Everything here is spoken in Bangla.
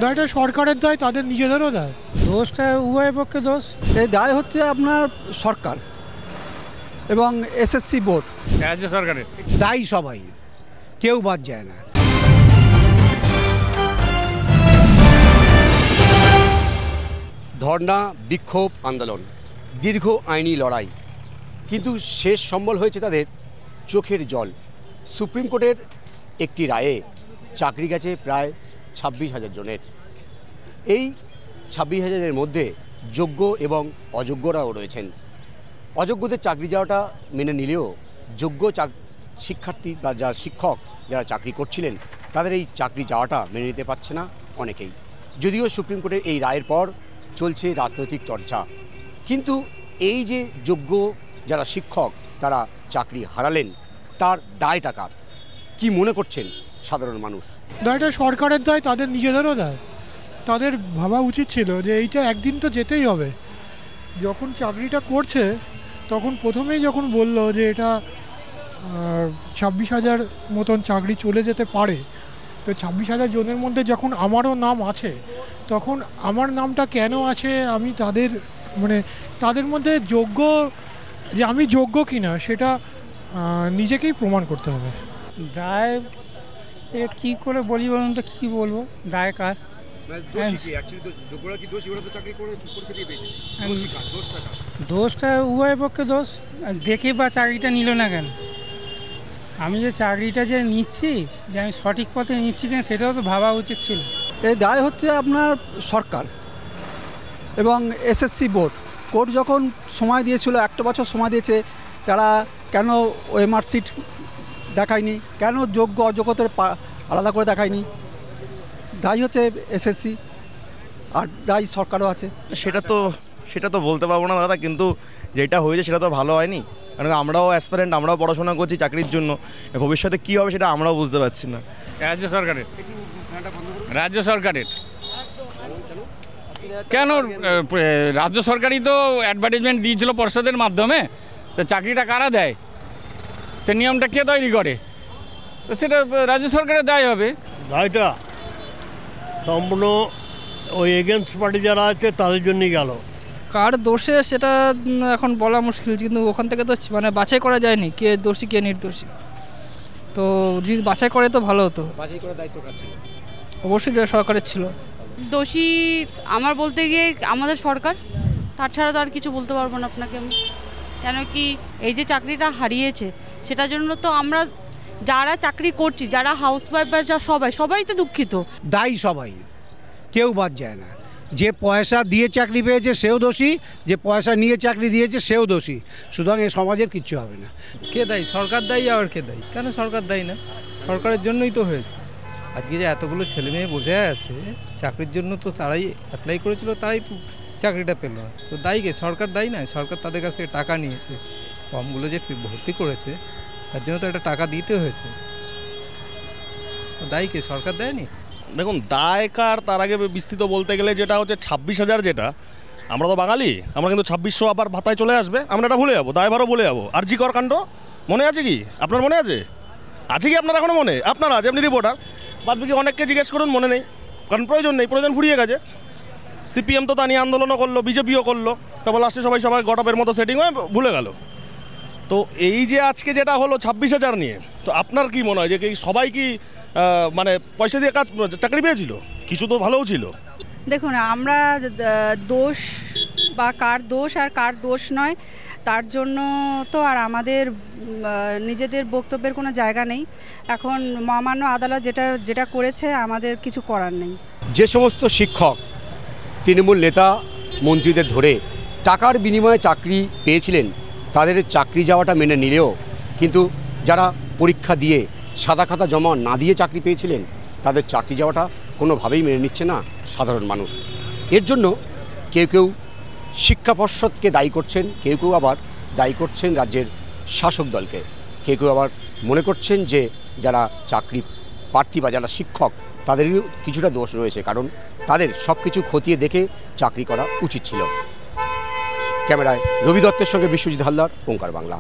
দায়টা সরকারের দায়, তাদের নিজেদেরও দায়। দোষটা উভয় পক্ষে দোষ। এই দায় হচ্ছে আপনার সরকার এবং এসএসসি বোর্ড, রাজ্য সরকারের দায়ী সবাই, কেউ বাদ যায় না। ধর্না, বিক্ষোভ, আন্দোলন, দীর্ঘ আইনি লড়াই, কিন্তু শেষ সম্বল হয়েছে তাদের চোখের জল। সুপ্রিম কোর্টের একটি রায়ে চাকরি গেছে প্রায় 26,000 জনের। এই 26,000-এর মধ্যে যোগ্য এবং অযোগ্যরাও রয়েছেন। অযোগ্যদের চাকরি যাওয়াটা মেনে নিলেও যোগ্য শিক্ষার্থী বা যারা শিক্ষক যারা চাকরি করছিলেন তাদের এই চাকরি যাওয়াটা মেনে নিতে পারছে না অনেকেই। যদিও সুপ্রিম কোর্টের এই রায়ের পর চলছে রাজনৈতিক চর্চা, কিন্তু এই যে যোগ্য যারা শিক্ষক তারা চাকরি হারালেন তার দায় টাকার কি মনে করছেন সাধারণ মানুষ? দায়টা সরকারের দায়, তাদের নিজেদেরও দায়। তাদের ভাবা উচিত ছিল যে এইটা একদিন তো যেতেই হবে। যখন চাকরিটা করছে তখন প্রথমেই যখন বলল যে এটা 26,000 মতন চাকরি চলে যেতে পারে, তো 26,000 জনের মধ্যে যখন আমারও নাম আছে, তখন আমার নামটা কেন আছে আমি তাদের মধ্যে যোগ্য, যে আমি যোগ্য কিনা সেটা নিজেকেই প্রমাণ করতে হবে। দায় কী করে বলি বলুন তো, কী বলবো, দায় কার? দোষটা উভয় পক্ষে দোষ। দেখে বা চাকরিটা নিল না কেন? আমি যে চাকরিটা যে নিচ্ছি, যে আমি সঠিক পথে নিচ্ছি কিনা সেটাও তো ভাবা উচিত ছিল। এই দায় হচ্ছে আপনার সরকার এবং এসএসসি বোর্ড। কোর্ট যখন সময় দিয়েছিল, 1 বছর সময় দিয়েছে, তারা কেন ওএমআর সিট দেখায়নি, কেন যোগ্য অযোগ্যতার আলাদা করে দেখায়নি? দায়ী হচ্ছে এসএসসি আর দায়ী সরকারও আছে। সেটা তো বলতে পারবো না দাদা, কিন্তু যেটা হয়েছে সেটা তো ভালো হয়নি। কারণ আমরাও অ্যাসপিরেন্ট, আমরাও পড়াশোনা করছি চাকরির জন্য, ভবিষ্যতে কী হবে সেটা আমরাও বুঝতে পারছি না। রাজ্য সরকারের কেন? রাজ্য সরকারই তো অ্যাডভার্টাইজমেন্ট দিয়েছিল পর্ষদের মাধ্যমে, তো চাকরিটা কারা দেয়, সে নিয়মটা কে তৈরি করে, তো সেটা রাজ্য সরকারের দায় হবে। দায়টা সম্পূর্ণ ওই এগেনস্ট পার্টি যারা আছে তাদের জন্যই গেল। কার দোষে সেটা এখন বলা মুশকিল, কিন্তু ওখান থেকে তো বাছাই করা যায়নি কে দোষী কে নির্দোষী। তো যদি বাছাই করে তো ভালো হতো। বাছাই করার দায়িত্ব কার ছিল? অবশ্যই সরকারের ছিল। দোষী আমার বলতে গিয়ে আমাদের সরকার, তার ছাড়া তো আর কিছু বলতে পারবো না আপনাকে আমি। কেন কি এই যে চাকরিটা হারিয়েছে সেটার জন্য তো আমরা যারা চাকরি করছি, যারা হাউসওয়াইফ বা যা সবাই তো দুঃখিত। দায়ী সবাই, কেউ বাদ যায় না। যে পয়সা দিয়ে চাকরি পেয়েছে সেও দোষী, যে পয়সা নিয়ে চাকরি দিয়েছে সেও দোষী। সুতরাং এই সমাজের কিচ্ছু হবে না। কে দায়ী? সরকার দায়ী। আর কে দায়ী? কেন সরকার দায়ী না? সরকারের জন্যই তো হয়েছে। আজকে যে এতগুলো ছেলে মেয়ে বসে আছে চাকরির জন্য, তো তারাই অ্যাপ্লাই করেছিল, তারাই তো চাকরিটা পেল। তো দায়ী কে? সরকার দায়ী নয়? সরকার তাদের কাছে টাকা নিয়েছে, ফর্মগুলো যে ভর্তি করেছে তার জন্য তো একটা টাকা দিতে হয়েছে। দায়ী কে? সরকার দেয়নি? দেখুন, দায় কার তার আগে বিস্তৃত বলতে গেলে যেটা হচ্ছে 26,000, যেটা আমরা তো বাঙালি, আমরা কিন্তু 2600 আবার ভাতায় চলে আসবে, আমরা এটা ভুলে যাবো, দায়ভারও ভুলে যাবো। আর জি কর কাণ্ড মনে আছে কি? আপনার মনে আছে কি আপনার এখনও মনে? আপনার আছে, আপনি রিপোর্টার, বাদ বাকি অনেককে জিজ্ঞেস করুন, মনে নেই, কারণ প্রয়োজন নেই, প্রয়োজন ফুরিয়ে গেছে। সিপিএম তো তা নিয়ে আন্দোলনও করলো, বিজেপিও করলো, তারপর লাস্টে সবাই গটপের মতো সেটিং হয়ে ভুলে গেল। তো এই যে আজকে যেটা হলো 26,000 নিয়ে, তো আপনার কি মনে হয় যে সবাই কি পয়সা দিয়ে চাকরি পেয়েছিল? কিছু তো ভালোও ছিল। দেখুন, আমরা দোষ বা কার দোষ আর কার দোষ নয় তার জন্য তো আর আমাদের নিজেদের বক্তব্যের কোনো জায়গা নেই। এখন মহামান্য আদালত যেটা করেছে আমাদের কিছু করার নেই। যে সমস্ত শিক্ষক তৃণমূল নেতা মন্ত্রীদের ধরে টাকার বিনিময়ে চাকরি পেয়েছিলেন তাদের চাকরি যাওয়াটা মেনে নিলেও, কিন্তু যারা পরীক্ষা দিয়ে সাদা খাতা জমা না দিয়ে চাকরি পেয়েছিলেন তাদের চাকরি যাওয়াটা কোনোভাবেই মেনে নিচ্ছে না সাধারণ মানুষ। এর জন্য কেউ শিক্ষা পর্ষদকে দায়ী করছেন, কেউ আবার দায়ী করছেন রাজ্যের শাসক দলকে, কেউ আবার মনে করছেন যে যারা চাকরি প্রার্থী বা যারা শিক্ষক তাদেরও কিছুটা দোষ রয়েছে, কারণ তাদের সব কিছু খতিয়ে দেখে চাকরি করা উচিত ছিল। ক্যামেরায় রবি দত্তের সঙ্গে বিশ্বজিৎ হালদার, ওঙ্কার বাংলা।